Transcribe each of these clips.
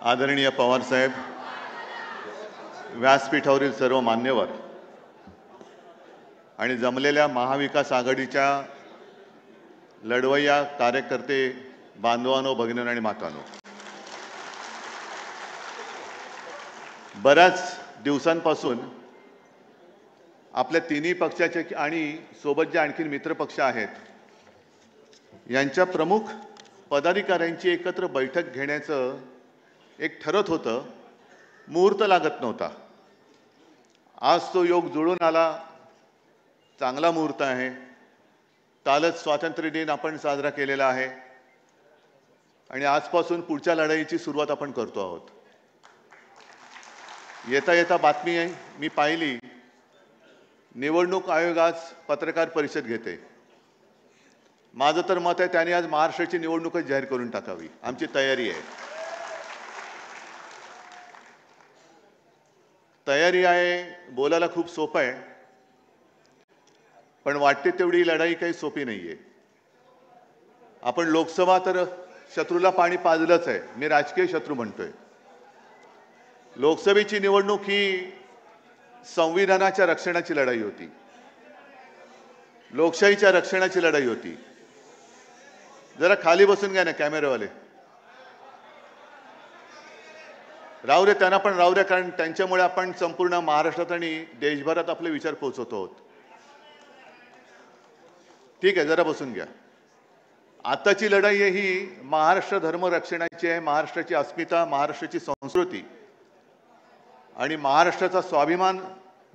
आदरणीय पवार साहेब, व्यासपीठावरील सर्व मान्यवर आणि जमलेल्या महाविकास आघाडीच्या लढवय्या कार्यकर्ते बांधवांनो, भगिनींनो आणि मातांनो, बऱ्याच दिवसांपासून आपल्या तिन्ही पक्षाचे आणि सोबत जे आणखी मित्र पक्ष आहेत यांच्या प्रमुख पदाधिकाऱ्यांची एकत्र बैठक घेण्याचं एक ठरत होतं, मुहूर्त लागत नव्हता। आज तो योग जुळून आला, चांगला मुहूर्त आहे। कालच स्वातंत्र्य दिन आपण साजरा केलेला आहे आणि आजपासून पुढच्या लढाईची सुरुवात आपण करतो आहोत। येता येता बातमी मी पाहिली, निवडणूक आयोग आज पत्रकार परिषद घेते। माझं तर मत आहे त्यांनी आज महाराष्ट्राची निवडणूकच जाहीर करून टाकावी, आमची तयारी आहे। तयारी आहे बोलायला खूप सोपं आहे, पण वाटते तेवढी लढाई काही सोपी नाहीये। आपण लोकसभा तर शत्रूला पाणी पाजलंच आहे, मी राजकीय शत्रू म्हणतोय। लोकसभेची निवडणूक ही संविधानाच्या रक्षणाची लढाई होती, लोकशाहीच्या रक्षणाची लढाई होती। जरा खाली बसून घ्या ना कॅमेरावाले, राहू दे त्यांना पण राहू दे, कारण त्यांच्यामुळे आपण संपूर्ण महाराष्ट्रात आणि देशभरात आपले विचार पोहोचवतो आहोत। ठीक आहे, जरा बसून घ्या। आताची लढाई आहे ही महाराष्ट्र धर्म रक्षणाची आहे, महाराष्ट्राची अस्मिता, महाराष्ट्राची संस्कृती आणि महाराष्ट्राचा स्वाभिमान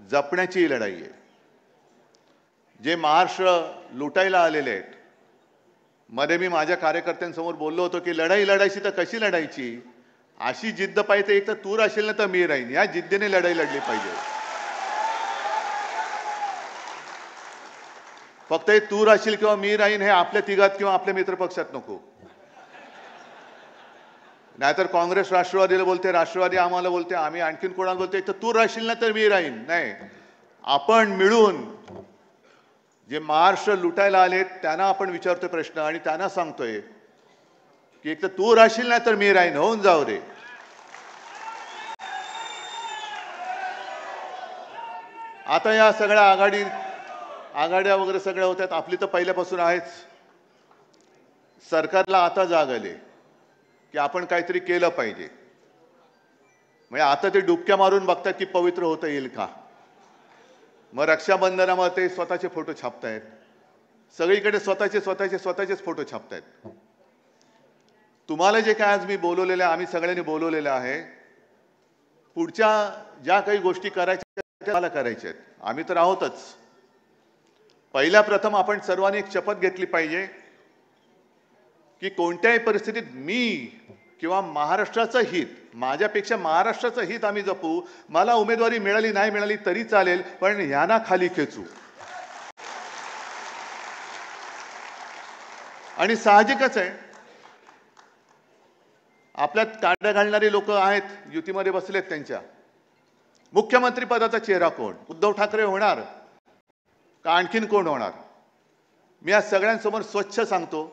जपण्याची ही लढाई आहे। जे महाराष्ट्र लुटायला आलेले आहेत, मध्ये मी माझ्या कार्यकर्त्यांसमोर बोललो होतो की लढाई लढायची तर कशी लढायची, अशी जिद्द पाहिजे, एक तर तू राहशील ना तर मी राहीन, या जिद्दीने लढाई लढली पाहिजे। फक्त हे तू राहशील किंवा मी राहीन हे आपल्या तिघात किंवा आपल्या मित्रपक्षात नको। नाहीतर काँग्रेस राष्ट्रवादीला बोलते, राष्ट्रवादी आम्हाला बोलते, आम्ही आणखीन कोणाला बोलते, तर तू राहशील ना तर मी राहीन। नाही, आपण मिळून जे महाराष्ट्र लुटायला आलेत त्यांना आपण विचारतोय प्रश्न आणि त्यांना सांगतोय की एक तर तू राहशील ना तर मी राहीन, होऊन जाऊ दे। आता या सगळ्या आघाड्या वगैरे सगळ्या होत्यात, आपली तर पहिल्यापासून आहेच। सरकारला आता जाग आली की आपण काहीतरी केलं पाहिजे। म्हणजे आता ते डुबक्या मारून बघतात की पवित्र होता येईल का। मग रक्षाबंधनामध्ये ते स्वतःचे फोटो छापतायत, सगळीकडे स्वतःचेच फोटो छापतायत। तुम्हाला जे काय आज मी बोलवलेलं आहे, आम्ही सगळ्यांनी बोलवलेलं आहे, पुढच्या ज्या काही गोष्टी करायच्या त्या करायच्या आहेत, आम्ही तर आहोतच। पहिल्या प्रथम आपण सर्वांनी एक शपथ घेतली पाहिजे की कोणत्याही परिस्थितीत मी किंवा महाराष्ट्राचं हित, माझ्यापेक्षा महाराष्ट्राचं हित आम्ही जपू। मला उमेदवारी मिळाली नाही मिळाली तरी चालेल, पण ह्यांना खाली खेचू। आणि साहजिकच आहे, आपल्यात काड्या घालणारी लोक आहेत, युतीमध्ये बसलेत, त्यांच्या मुख्यमंत्री पदाचा चेहरा कोण, उद्धव ठाकरे होणार का आणखीन कोण होणार। मी आज सगळ्यांसमोर स्वच्छ सांगतो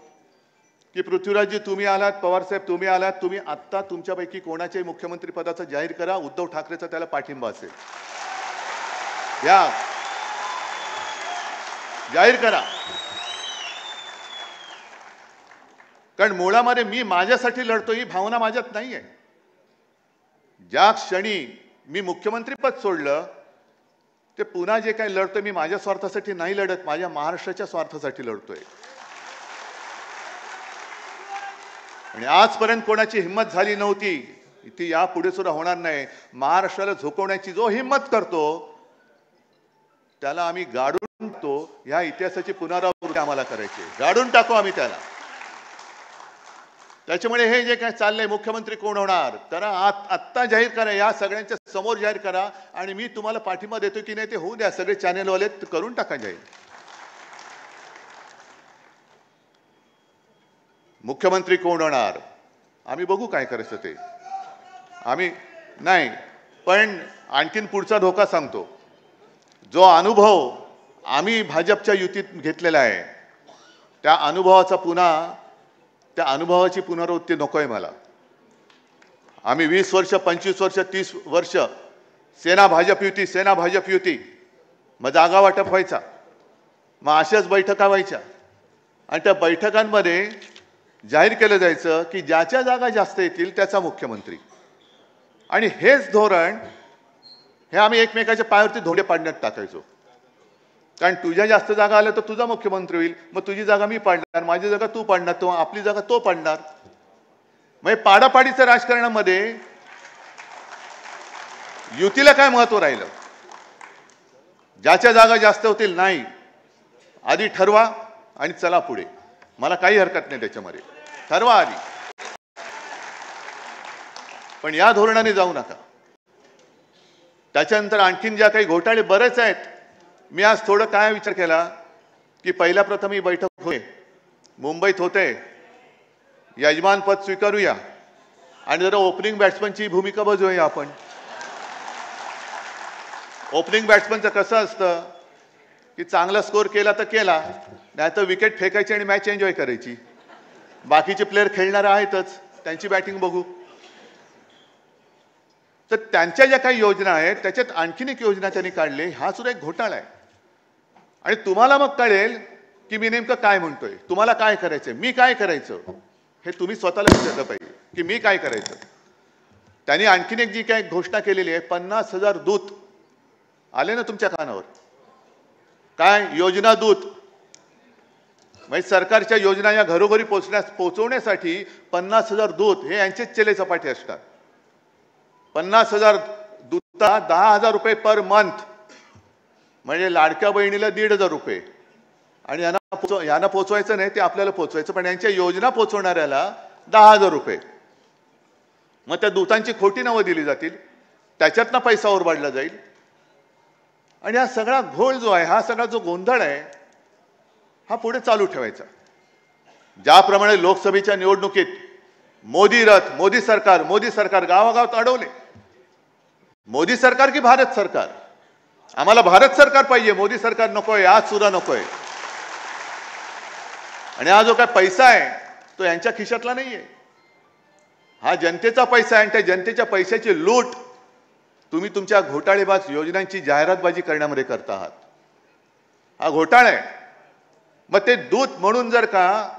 की पृथ्वीराजजी तुम्ही आलात, पवार साहेब तुम्ही आलात, तुम्ही आत्ता तुमच्यापैकी कोणाच्याही मुख्यमंत्री पदाचा जाहीर करा, उद्धव ठाकरेचा त्याला पाठिंबा असेल, या जाहीर करा। कारण मुळामध्ये मी माझ्यासाठी लढतो ही भावना माझ्यात नाहीये। ज्या क्षणी मी मुख्यमंत्री पद सोडलं ते पुन्हा जे काही लढतोय मी माझ्या स्वार्थासाठी नाही लढत, माझ्या महाराष्ट्राच्या स्वार्थासाठी लढतोय। आणि आजपर्यंत कोणाची हिम्मत झाली नव्हती, ती यापुढे सुद्धा होणार नाही। महाराष्ट्राला झोकवण्याची जो हिम्मत करतो त्याला आम्ही गाडून टाकतो। या इतिहासाची पुनरावृत्ती आम्हाला करायची, गाडून टाकू आम्ही त्याला। त्याच्यामुळे हे जे काय चाललंय, मुख्यमंत्री कोण होणार तर आत्ता जाहीर करा, या सगळ्यांच्या समोर जाहीर करा। आणि मी तुम्हाला पाठिंबा देतो की नाही ते होऊ द्या, सगळे चॅनेलवाले करून टाका जाहीर। मुख्यमंत्री कोण होणार आम्ही बघू, काय करायचं ते आम्ही नाही। पण आणखीन पुढचा धोका सांगतो, जो अनुभव आम्ही भाजपच्या युतीत घेतलेला आहे त्या अनुभवाची पुनरावृत्ती नकोय मला। आम्ही 20 वर्ष 25 वर्ष 30 वर्ष सेना भाजप युती मग जागा वाटप व्हायचा, मग अशाच बैठका व्हायच्या आणि त्या बैठकांमध्ये जाहीर केलं जायचं की ज्याच्या जागा जास्त येतील त्याचा मुख्यमंत्री. आणि हेच धोरण हे आम्ही एकमेकाच्या पायावरती धोंडे पाडण्यात टाकायचो. कारण तुझ्या जास्त जागा आल्या तर तुझा मुख्यमंत्री होईल, मग तुझी जागा मी पाडणार, माझी जागा तू पाडणार, तो आपली जागा तो पाडणार. म्हणजे पाडापाडीच्या राजकारणामध्ये युतीला काय महत्व राहिलं? ज्याच्या जागा जास्त होतील नाही, आधी ठरवा आणि चला पुढे. मला काही हरकत नाही त्याच्यामध्ये, ठरवा आधी, पण या धोरणाने जाऊ नका. त्याच्यानंतर आणखीन ज्या काही घोटाळे बरेच आहेत. मी आज थोडं काय विचार केला की पहिल्या प्रथम ही बैठक होते, मुंबईत होते, यजमानपद स्वीकारूया आणि जरा ओपनिंग बॅट्समनची भूमिका बजावूया आपण. ओपनिंग बॅट्समनचं कसं असतं की चांगला स्कोर केला तर केला, नाही तर विकेट फेकायची आणि मॅच एन्जॉय करायची. बाकीचे प्लेयर खेळणारे आहेतच, त्यांची बॅटिंग बघू. तर त्यांच्या ज्या काही योजना आहेत त्याच्यात आणखीन एक योजना त्यांनी काढली, हा सुद्धा एक घोटाळा आहे. आणि तुम्हाला मग कळेल की मी नेमकं काय म्हणतोय, तुम्हाला काय करायचंय, मी काय करायचं, हे तुम्ही स्वतःला विचारलं पाहिजे की मी काय करायचं. त्यांनी आणखीन एक जी काही घोषणा केलेली आहे, 50,000 दूत आले ना तुमच्या कानावर, काय योजना दूत, म्हणजे सरकारच्या योजना या घरोघरी पोहोचवण्यासाठी 50,000 दूत हे यांचेच चेले चपाटे असतात. 50,000 दूता 10,000 रुपये पर मंथ, म्हणजे लाडक्या बहिणीला 1,500 रुपये. आणि यांना पोचवायचं नाही, ते आपल्याला पोचवायचं, पण यांच्या योजना पोचवणाऱ्याला 10,000 रुपये. मग त्या दूतांची खोटी नावं दिली जातील, त्याच्यातनं पैसा ओरबाडला जाईल. आणि हा सगळा घोळ जो आहे, हा सगळा जो गोंधळ आहे, हा पुढे चालू ठेवायचा. ज्याप्रमाणे लोकसभेच्या निवडणुकीत मोदी रथ, मोदी सरकार गावागावात अडवले. मोदी सरकार की भारत सरकार? आम्हाला भारत सरकार पाहिजे, मोदी सरकार नकोय, आज सुद्धा नकोय. आणि हा जो काय पैसा आहे तो यांच्या खिशातला नाहीये, हा जनतेचा पैसा आहे. आणि त्या जनतेच्या पैशाची लूट तुम्ही तुमच्या घोटाळेबाज योजनांची जाहिरातबाजी करण्यामध्ये करता आहात. हा घोटाळा आहे. मग ते दूत म्हणून जर का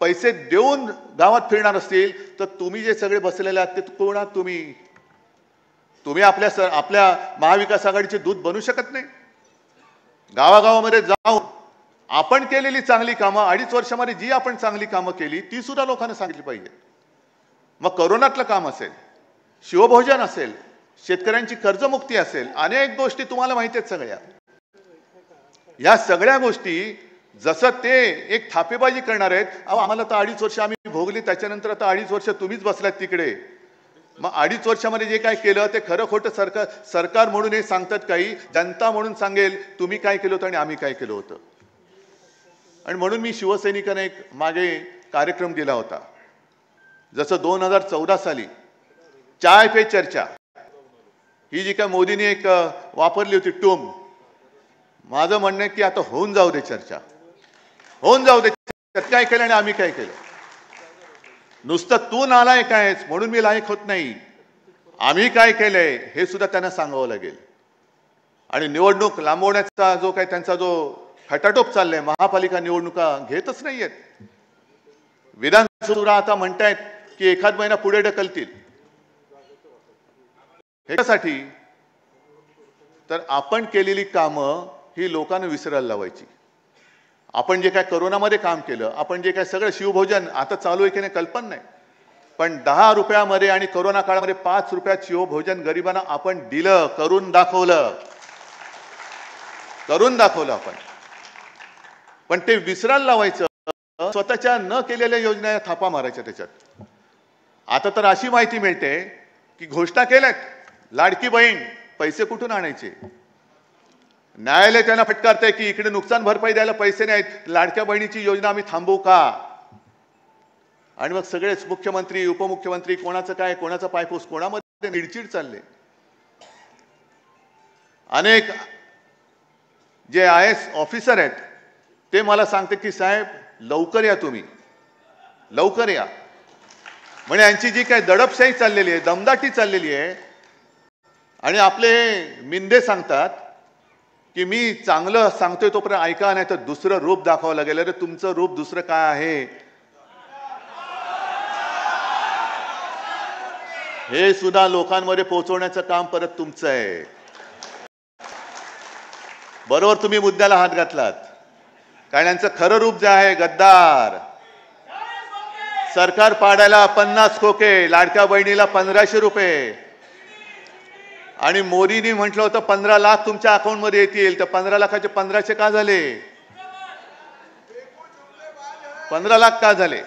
पैसे देऊन गावात फिरणार असतील तर तुम्ही जे सगळे बसलेले आहात ते कोण आहात? तुम्ही आपल्या महाविकास आघाडीचे दूत बनू शकत नाही. गावागावामध्ये जाऊन आपण केलेली चांगली कामं, 2.5 वर्षामध्ये जी आपण चांगली कामं केली ती सुद्धा लोकांना सांगितली पाहिजे. मग करोनातलं काम असेल, शिवभोजन असेल, शेतकऱ्यांची कर्जमुक्ती असेल, अनेक गोष्टी तुम्हाला माहिती आहेत सगळ्या. या सगळ्या गोष्टी जसं ते एक थापेबाजी करणार आहेत, अहो आम्हाला तर 2.5 वर्ष आम्ही भोगली, त्याच्यानंतर आता 2.5 वर्ष तुम्हीच बसलात तिकडे. मग 2.5 वर्षामध्ये जे काय केलं ते खरं खोटं सरकार म्हणून हे सांगतात, काही जनता म्हणून सांगेल तुम्ही काय केलं होतं आणि आम्ही काय केलं होतं. आणि म्हणून मी शिवसैनिकांना एक मागे कार्यक्रम दिला होता. जसं 2014 साली चाय पे चर्चा ही जी काय मोदींनी एक वापरली होती टूम, माझं म्हणणं आहे की आता होऊन जाऊ दे चर्चा, होऊन जाऊ दे. काय केलं आणि आम्ही काय केलं. नुसतं तू नालायक आहेस म्हणून मी लायक होत नाही, आम्ही काय केलंय हे सुद्धा त्यांना सांगावं लागेल. आणि निवडणूक लांबवण्याचा जो काय त्यांचा जो खटाटोप चाललाय, महापालिका निवडणुका घेतच नाहीयेत. विधानसभा आता म्हणतायत की एखाद महिना पुढे ढकलतील. ह्यासाठी तर आपण केलेली कामं ही लोकांना विसरायला लावायची. आपण जे काय करोनामध्ये काम केलं, आपण जे काय सगळं शिवभोजन आता चालू आहे की नाही कल्पना नाही, पण 10 रुपयामध्ये आणि करोना काळामध्ये 5 रुपयात शिवभोजन गरिबांना आपण दिलं, करून दाखवलं आपण. पण ते विसरायला लावायचं, स्वतःच्या न केलेल्या योजना थापा मारायच्या त्याच्यात. आता तर अशी माहिती मिळते की घोषणा केल्यात, लाडकी बहीण पैसे कुठून आणायचे. न्यायालय त्यांना फटकारतंय की इकडे नुकसान भरपाई द्यायला पैसे नाहीत, लाडक्या बहिणीची योजना आम्ही थांबवू का. आणि मग सगळेच मुख्यमंत्री उपमुख्यमंत्री कोणाचं काय, कोणाचा पायपूस, कोणामध्ये निडचिड चालले. अनेक जे IAS ऑफिसर आहेत ते मला सांगते की साहेब लवकर या, तुम्ही लवकर या. म्हणजे यांची जी काय दडपशाही चाललेली आहे, दमदाटी चाललेली आहे, आणि आपले मिंदे सांगतात की मी चांगलं सांगतोय तोपर्यंत ऐका, नाही तर दुसरं रूप दाखवावं लागेल. अरे तुमचं रूप दुसरं काय आहे हे सुद्धा लोकांमध्ये पोहोचवण्याचं काम परत तुमचं आहे. बरोबर तुम्ही मुद्द्याला हात घातलात. कारण यांचं खरं रूप जे आहे गद्दार. सरकार पाडायला 50 खोके, लाडक्या बहिणीला 1500 रुपये, आणि मोदींनी म्हटलं होतं 15 लाख तुमच्या अकाउंटमध्ये येतील. तर 15 लाखाचे 1500 का झाले? 15 लाख का झाले?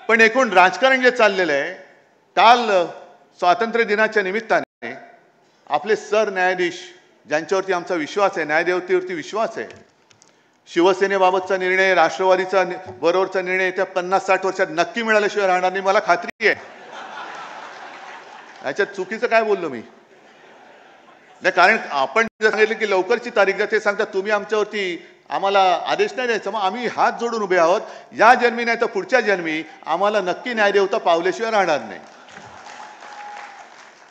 पण एकूण राजकारण जे चाललेलं आहे, काल स्वातंत्र्य दिनाच्या निमित्ताने आपले सरन्यायाधीश ज्यांच्यावरती आमचा विश्वास आहे, न्यायदेवतेवरती विश्वास आहे, शिवसेनेबाबतचा निर्णय, राष्ट्रवादीचा बरोबरचा निर्णय येत्या 50-60 वर्षात नक्की मिळाल्याशिवाय राहणार नाही, मला खात्री आहे. याच्यात चुकीचं काय बोललो मी? नाही, कारण आपण जे सांगितलं की लवकरची तारीख द्या, ते सांगतात तुम्ही आमच्यावरती आम्हाला आदेश नाही द्यायचा. मग आम्ही हात जोडून उभे आहोत. या जन्मी नाही तर पुढच्या जन्मी आम्हाला नक्की न्यायदेवता पावल्याशिवाय राहणार नाही.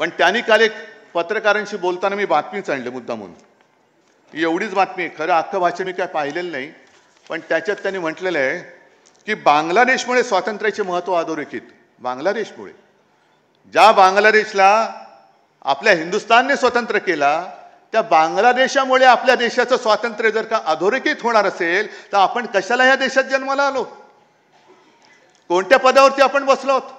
पण त्यांनी काल एक पत्रकारांशी बोलताना मी बातमीच आणली मुद्दामून. एवढीच बातमी आहे, खरं अख्खं भाषण मी काय पाहिलेलं नाही, पण त्याच्यात त्यांनी म्हटलेलं आहे की बांगलादेशमुळे स्वातंत्र्याचे महत्त्व अधोरेखित. बांगलादेशमुळे, ज्या बांगलादेशला आपल्या हिंदुस्थानने स्वतंत्र केला, त्या बांगलादेशामुळे आपल्या देशाचं स्वातंत्र्य जर का अधोरेखित होणार असेल तर आपण कशाला ह्या देशात जन्माला आलो? कोणत्या पदावरती आपण बसलो आहोत?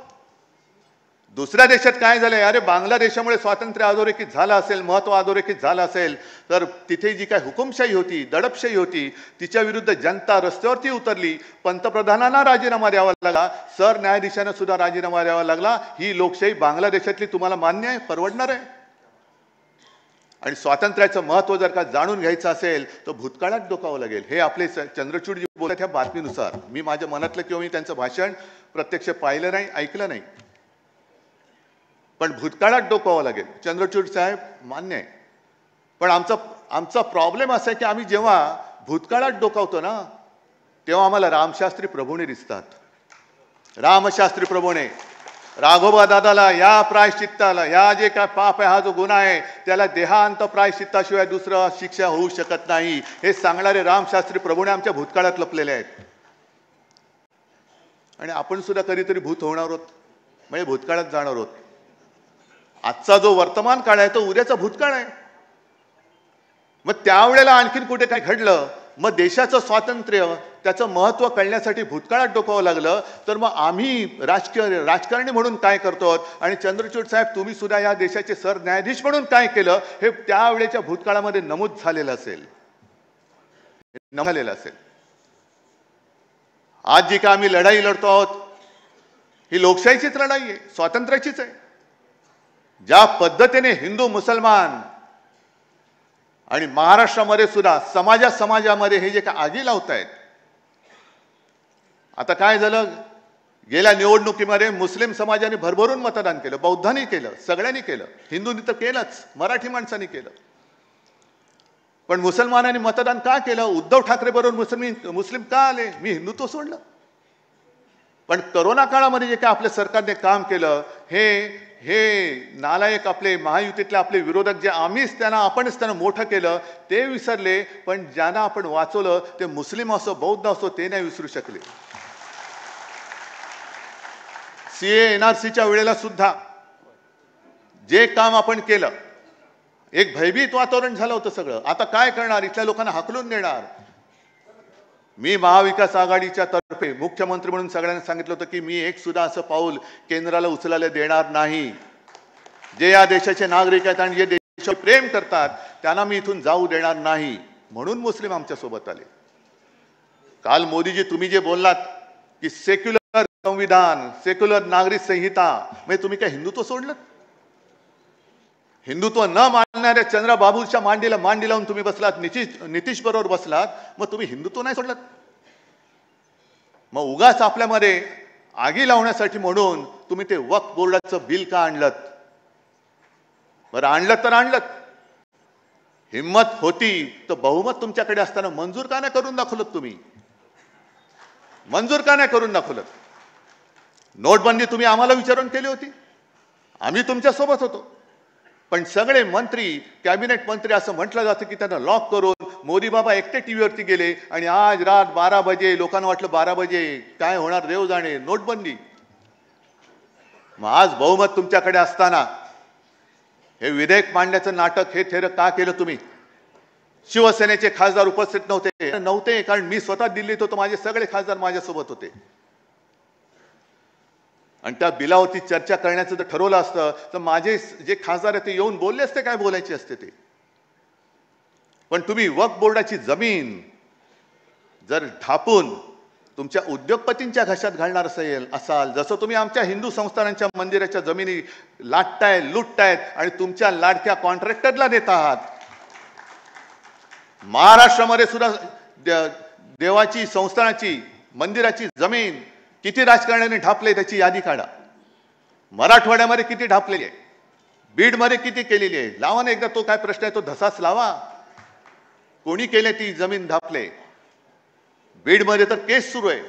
दुसऱ्या देशात काय झालंय? अरे बांगलादेशामुळे स्वातंत्र्य अधोरेखित झालं असेल, महत्व अधोरेखित झालं असेल, तर तिथे जी काय हुकुमशाही होती, दडपशाही होती, तिच्या विरुद्ध जनता रस्त्यावरती उतरली. पंतप्रधानांना राजीनामा द्यावा लागला, सरन्यायाधीशांना सुद्धा राजीनामा द्यावा लागला. ही लोकशाही बांगलादेशातली तुम्हाला मान्य आहे? परवडणार आहे? आणि स्वातंत्र्याचं महत्व जर का जाणून घ्यायचं असेल तर भूतकाळात डोकावं लागेल. हे आपले चंद्रचूड जी बोलतात ह्या बातमीनुसार, मी माझ्या मनातलं किंवा मी त्यांचं भाषण प्रत्यक्ष पाहिलं नाही, ऐकलं नाही, पण भूतकाळात डोकावं लागेल. चंद्रचूड साहेब मान्य आहे, पण आमचा प्रॉब्लेम असा आहे की आम्ही जेव्हा भूतकाळात डोकावतो ना, तेव्हा आम्हाला रामशास्त्री प्रभूने दिसतात. रामशास्त्री प्रभूने राघोबा दादाला या प्रायश्चित्ताला, या जे काय पाप आहे, हा जो गुन्हा आहे, त्याला देहांत प्रायश्चित्ताशिवाय दुसरं शिक्षा होऊ शकत नाही, हे सांगणारे रामशास्त्री प्रभूने आमच्या भूतकाळात लपलेले आहेत. आणि आपण सुद्धा कधीतरी भूत होणार आहोत, म्हणजे भूतकाळात जाणार आहोत. आजचा जो वर्तमान काळ आहे तो उद्याचा भूतकाळ आहे. मग त्यावेळेला आणखीन कुठे काय घडलं, मग देशाचं स्वातंत्र्य, त्याचं महत्त्व कळण्यासाठी भूतकाळात डोकावं लागलं, तर मग आम्ही राजकारणी म्हणून काय करतो, आणि चंद्रचूड साहेब तुम्ही सुद्धा या देशाचे सरन्यायाधीश म्हणून काय केलं, हे त्यावेळेच्या भूतकाळामध्ये नमूद झालेलं असेल. आज जी काय आम्ही लढाई लढतो आहोत, ही लोकशाहीचीच लढाई आहे, स्वातंत्र्याचीच आहे. ज्या पद्धतीने हिंदू, मुसलमान आणि महाराष्ट्रामध्ये सुद्धा समाजामध्ये हे जे काय आगी लावत आहेत. आता काय झालं, गेल्या निवडणुकीमध्ये मुस्लिम समाजाने भरभरून मतदान केलं, बौद्धांनी केलं, सगळ्यांनी केलं, हिंदूंनी तर केलंच, मराठी माणसांनी केलं. पण मुसलमानांनी मतदान का केलं? उद्धव ठाकरे बरोबर मुस्लिम का आले? मी हिंदुत्व सोडलं. पण करोना काळामध्ये जे काय आपल्या सरकारने काम केलं, हे नालायक आपले महायुतीतले आपले विरोधक, जे आपणच त्यांना मोठं केलं, ते विसरले. पण ज्यांना आपण वाचवलं ते मुस्लिम असो, बौद्ध असो, ते नाही विसरू शकले. सीए एनआरसीच्या वेळेला सुद्धा जे काम आपण केलं, एक भयभीत वातावरण झालं होतं सगळं. आता काय करणार? इथल्या लोकांना हाकलून देणार. मी महाविकास आघाडीच्या तर्फे मुख्यमंत्री म्हणून सगळ्यांना सांगितलं होतं की मी एक सुद्धा असं पाऊल केंद्राला उचलायला देणार नाही. जे या देशाचे नागरिक आहेत आणि जे देशावर प्रेम करतात त्यांना मी इथून जाऊ देणार नाही. म्हणून मुस्लिम आमच्या सोबत आले. काल मोदीजी तुम्ही जे बोललात की सेक्युलर संविधान, सेक्युलर नागरिक संहिता, म्हणजे तुम्ही काय हिंदुत्व सोडलं? हिंदुत्व न मानणाऱ्या चंद्रबाबूच्या मांडीला मांडी लावून तुम्ही बसलात, नितीश बरोबर बसलात, मग तुम्ही हिंदुत्व नाही सोडलात? मग उगाच आपल्यामध्ये आगी लावण्यासाठी म्हणून तुम्ही ते वक्फ बोर्डाचं बिल का आणलं? बरं आणलं तर आणलं, हिम्मत होती तर बहुमत तुमच्याकडे असताना मंजूर का नाही करून दाखवलं? तुम्ही मंजूर का नाही करून दाखवलं? नोटबंदी तुम्ही आम्हाला विचारून केली होती, आम्ही तुमच्या सोबत होतो. पण सगळे मंत्री, कॅबिनेट मंत्री असं म्हटलं जातं की त्यांना लॉक करून मोदी बाबा एकटे टीव्हीवरती गेले आणि आज रात 12 बजे लोकांना वाटलं 12 बजे काय होणार देव जाणे, नोटबंदी. मग आज बहुमत तुमच्याकडे असताना हे विधेयक मांडण्याचं नाटक हे थेर का केलं तुम्ही? शिवसेनेचे खासदार उपस्थित नव्हते कारण मी स्वतः दिल्लीत होतो, माझे सगळे खासदार माझ्यासोबत होते. आणि त्या बिलावरती चर्चा करण्याचं जर ठरवलं असतं तर माझे जे खासदार आहेत ते येऊन बोलले असते, काय बोलायचे असते ते. पण तुम्ही वक्फ बोर्डाची जमीन जर ढापून तुमच्या उद्योगपतींच्या घशात घालणार असाल, जसं तुम्ही आमच्या हिंदू संस्थानांच्या मंदिराच्या जमिनी लाटताय, लुटतायत आणि तुमच्या लाडक्या कॉन्ट्रॅक्टरला देत आहात. महाराष्ट्रामध्ये सुद्धा देवाची, संस्थानाची, मंदिराची जमीन किती राजकारण्यांनी ढापले त्याची यादी काढा. मराठवाड्यामध्ये किती ढापलेली आहे, बीडमध्ये किती केलेली आहे, लावा ना एकदा तो काय प्रश्न आहे तो धसाच लावा. कोणी केले ती जमीन ढापले? बीडमध्ये तर केस सुरू आहे.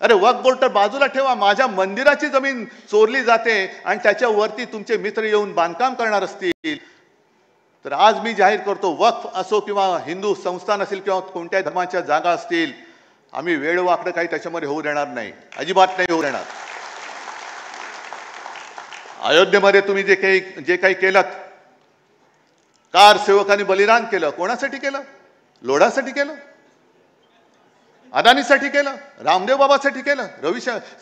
अरे वक्फ बोर्ड तर बाजूला ठेवा, माझ्या मंदिराची जमीन चोरली जाते आणि त्याच्यावरती तुमचे मित्र येऊन बांधकाम करणार असतील तर आज मी जाहीर करतो, वक्फ असो किंवा हिंदू संस्थान असेल किंवा कोणत्याही धर्माच्या जागा असतील, आम्ही वेळवाकडं काही त्याच्यामध्ये होऊ देणार नाही, अजिबात नाही होऊ देणार. अयोध्येमध्ये तुम्ही जे काही केलं, कार सेवकांनी बलिदान केलं, कोणासाठी केलं? लोढासाठी केलं, अदानीसाठी केलं, रामदेव बाबासाठी केलं,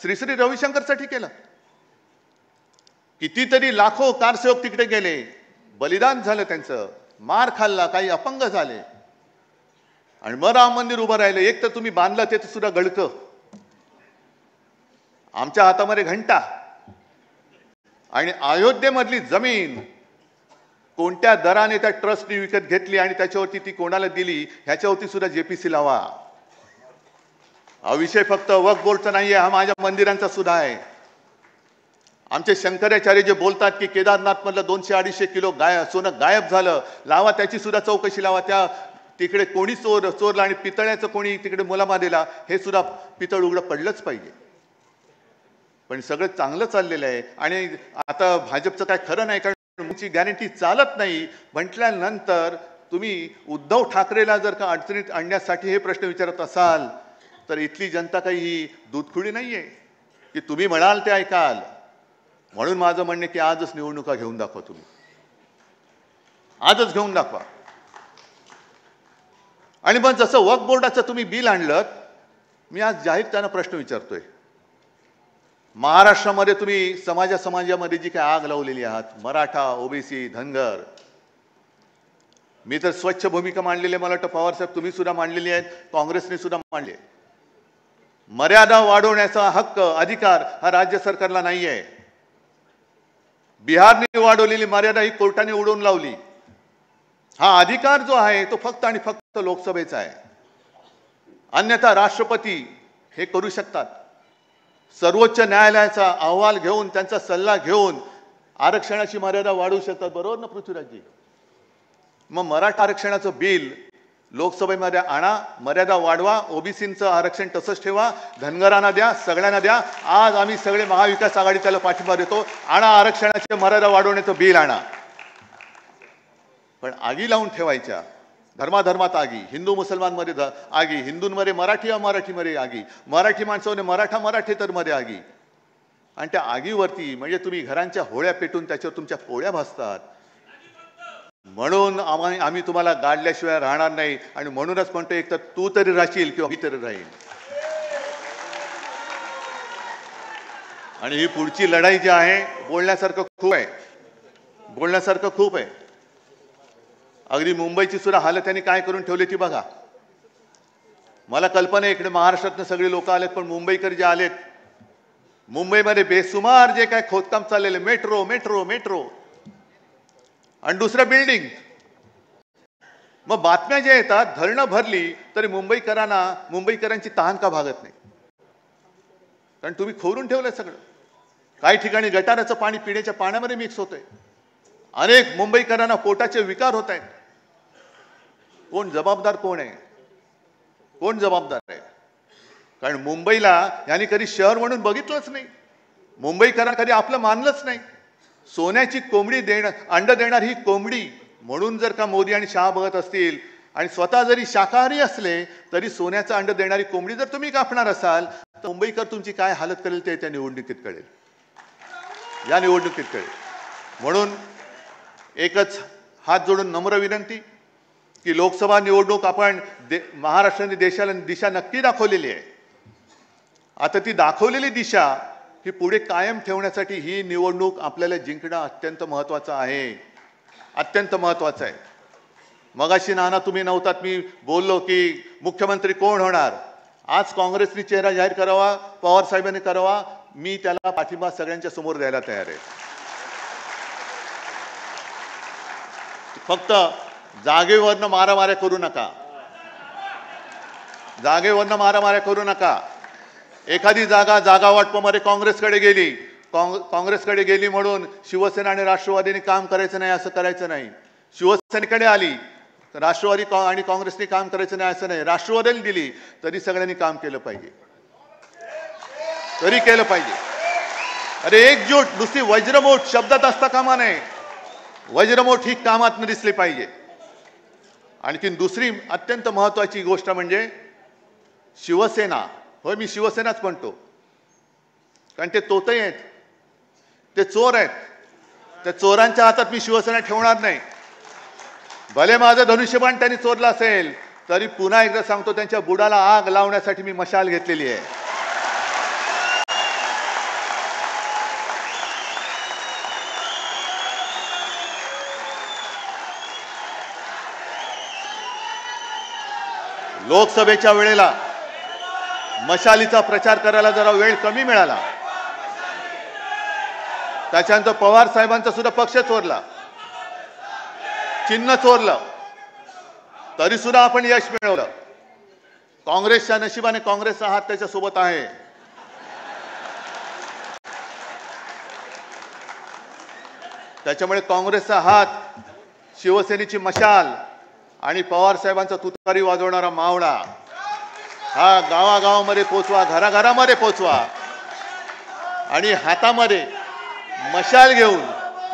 श्री श्री रविशंकरसाठी केलं. कितीतरी लाखो कारसेवक तिकडे गेले, बलिदान झालं त्यांचं, मार खाल्ला, काही अपंग झाले आणि मग राम मंदिर उभं राहिलं. एक तर तुम्ही बांधलं ते सुद्धा गळकं, आमच्या हातामध्ये घंटा. आणि अयोध्येमधली जमीन कोणत्या दराने त्या ट्रस्टने विकत घेतली आणि त्याच्यावरती ती कोणाला दिली ह्याच्यावरती सुद्धा जेपीसी लावा. हा विषय फक्त वक्फ बोर्डचा नाहीये, हा माझ्या मंदिरांचा सुद्धा आहे. आमचे शंकराचार्य जे बोलतात की केदारनाथ मधलं 200-250 किलो सोनं गायब झालं, लावा त्याची सुद्धा चौकशी लावा. त्या तिकडे कोणी चोरला आणि पितळ्याचं कोणी तिकडे मुलामा दिला हे सुद्धा पितळ उघडं पडलंच पाहिजे. पण सगळं चांगलं चाललेलं आहे आणि आता भाजपचं काय खरं नाही, कारण तुमची गॅरंटी चालत नाही म्हटल्यानंतर तुम्ही उद्धव ठाकरेला जर का अडचणीत आणण्यासाठी हे प्रश्न विचारत असाल तर इथली जनता काही ही दूधखुडी नाहीये की तुम्ही म्हणाल ते ऐकाल. म्हणून माझं म्हणणं की आजच निवडणुका घेऊन दाखवा, तुम्ही आजच घेऊन दाखवा. आणि मग जसं वक्फ बोर्डाचं तुम्ही बिल आणलं, मी आज जाहीर त्यांना प्रश्न विचारतोय, महाराष्ट्रामध्ये तुम्ही समाजामध्ये जी काही आग लावलेली आहात, मराठा, ओबीसी, धनगर, मी तर स्वच्छ भूमिका मांडलेली आहे, मला वाटतं पवार साहेब तुम्ही सुद्धा मांडलेली आहेत, काँग्रेसने सुद्धा मांडली आहे. मर्यादा वाढवण्याचा हक्क, अधिकार हा राज्य सरकारला नाही आहे. बिहारने वाढवलेली मर्यादा ही कोर्टाने उडवून लावली. हा अधिकार जो आहे तो फक्त आणि फक्त लोकसभेचा आहे, अन्यथा राष्ट्रपती हे करू शकतात. सर्वोच्च न्यायालयाचा अहवाल घेऊन, त्यांचा सल्ला घेऊन आरक्षणाची मर्यादा वाढवू शकतात. बरोबर ना पृथ्वीराजजी? मग मराठा आरक्षणाचं बिल लोकसभेमध्ये आणा, मर्यादा वाढवा, ओबीसींचं आरक्षण तसंच ठेवा, धनगरांना द्या, सगळ्यांना द्या. आज आम्ही सगळे महाविकास आघाडी त्याला पाठिंबा देतो. आणा आरक्षणाची मर्यादा वाढवण्याचं बिल आणा. पण आगी लावून ठेवायच्या, धर्माधर्मात आगी, हिंदू मुसलमानमध्ये आगी, हिंदूंमध्ये मराठी मराठीमध्ये आगी, मराठी माणसामध्ये मराठेतरमध्ये आगी. आणि त्या आगीवरती म्हणजे तुम्ही घरांच्या होळ्या पेटून त्याच्यावर तुमच्या पोळ्या भासतात. म्हणून आम्ही तुम्हाला गाडल्याशिवाय राहणार नाही. आणि म्हणूनच म्हणतो, एक तर तू तरी राहशील किंवा मी तरी राहील. आणि ही पुढची लढाई जी आहे, बोलण्यासारखं खूप आहे, बोलण्यासारखं खूप आहे. अगदी मुंबईची सुद्धा हालत त्यांनी काय करून ठेवली ती बघा. मला कल्पना आहे इकडे महाराष्ट्रातनं सगळे लोक आलेत, पण मुंबईकर जे आलेत, मुंबईमध्ये बेसुमार जे काय खोदकाम चाललेले, मेट्रो मेट्रो मेट्रो आणि दुसरं बिल्डिंग. मग बातम्या ज्या येतात, धरणं भरली तरी मुंबईकरांची तहान का भागत नाही? कारण तुम्ही खोरून ठेवलंय सगळं. काही ठिकाणी गटाराचं पाणी पिण्याच्या पाण्यामध्ये मिक्स होतंय. अनेक मुंबईकरांना पोटाचे विकार होत आहेत. कोण जबाबदार? कोण आहे? कोण जबाबदार आहे? कारण मुंबईला यांनी कधी शहर म्हणून बघितलंच नाही. मुंबईकरांना कधी आपलं मानलंच नाही. सोन्याची कोंबडी अंड देणार ही कोंबडी म्हणून जर का मोदी आणि शहा बघत असतील आणि स्वतः जरी शाकाहारी असले तरी सोन्याचं अंड देणारी कोंबडी जर तुम्ही कापणार असाल तर मुंबईकर तुमची काय हालत करेल ते त्या निवडणुकीत कळेल, या निवडणुकीत कळेल. म्हणून एकच हात जोडून नम्र विनंती की लोकसभा निवडणूक आपण महाराष्ट्राने देशाला दिशा नक्की दाखवलेली आहे. आता ती दाखवलेली दिशा ही पुढे कायम ठेवण्यासाठी ही निवडणूक आपल्याला जिंकणं अत्यंत महत्त्वाचं आहे, अत्यंत महत्त्वाचं आहे. मगाशी नाना तुम्ही नव्हतात, मी बोललो की मुख्यमंत्री कोण होणार. आज काँग्रेसने चेहरा जाहीर करावा, पवार साहेबांनी करावा, मी त्याला पाठिंबा सगळ्यांच्या समोर द्यायला तयार आहे. फक्त जागेवरनं मारामाऱ्या करू नका, जागेवरनं मारामाऱ्या करू नका. एखादी जागा वाटपामध्ये काँग्रेसकडे गेली म्हणून शिवसेना आणि राष्ट्रवादीने काम करायचं नाही असं करायचं नाही. शिवसेनेकडे आली राष्ट्रवादी आणि काँग्रेसने काम करायचं नाही असं नाही. राष्ट्रवादीला दिली तरी सगळ्यांनी काम केलं पाहिजे, तरी केलं पाहिजे. अरे एकजूट, नुसती वज्रमूठ शब्दात असता कामा नये, वज्रमूठ ही कामात दिसली पाहिजे. आणखी दुसरी अत्यंत महत्त्वाची गोष्ट म्हणजे शिवसेना. होय, मी शिवसेनाच म्हणतो कारण ते तोतई आहेत, ते चोर आहेत. त्या चोरांच्या हातात मी शिवसेना ठेवणार नाही. भले माझं धनुष्यबाण त्यांनी चोरलं असेल तरी पुन्हा एकदा सांगतो, त्यांच्या बुडाला आग लावण्यासाठी मी मशाल घेतलेली आहे. लोकसभेच्या वेळेला मशालीचा प्रचार करायला जरा वेळ कमी मिळाला. त्याच्यानंतर पवार साहेबांचा सुद्धा पक्ष चोरला, चिन्ह चोरलं, तरी सुद्धा आपण यश मिळवलं. काँग्रेसच्या नशिबाने काँग्रेसचा हात त्याच्या सोबत आहे. त्याच्यामुळे काँग्रेसचा हात, शिवसेनेची मशाल आणि पवार साहेबांचा तुतारी वाजवणारा मावळा हा गावागावामध्ये पोचवा, घराघरामध्ये पोचवा आणि हातामध्ये मशाल घेऊन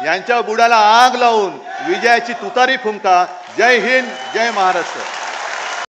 यांच्या बुडाला आग लावून विजयाची तुतारी फुंका. जय हिंद, जय महाराष्ट्र.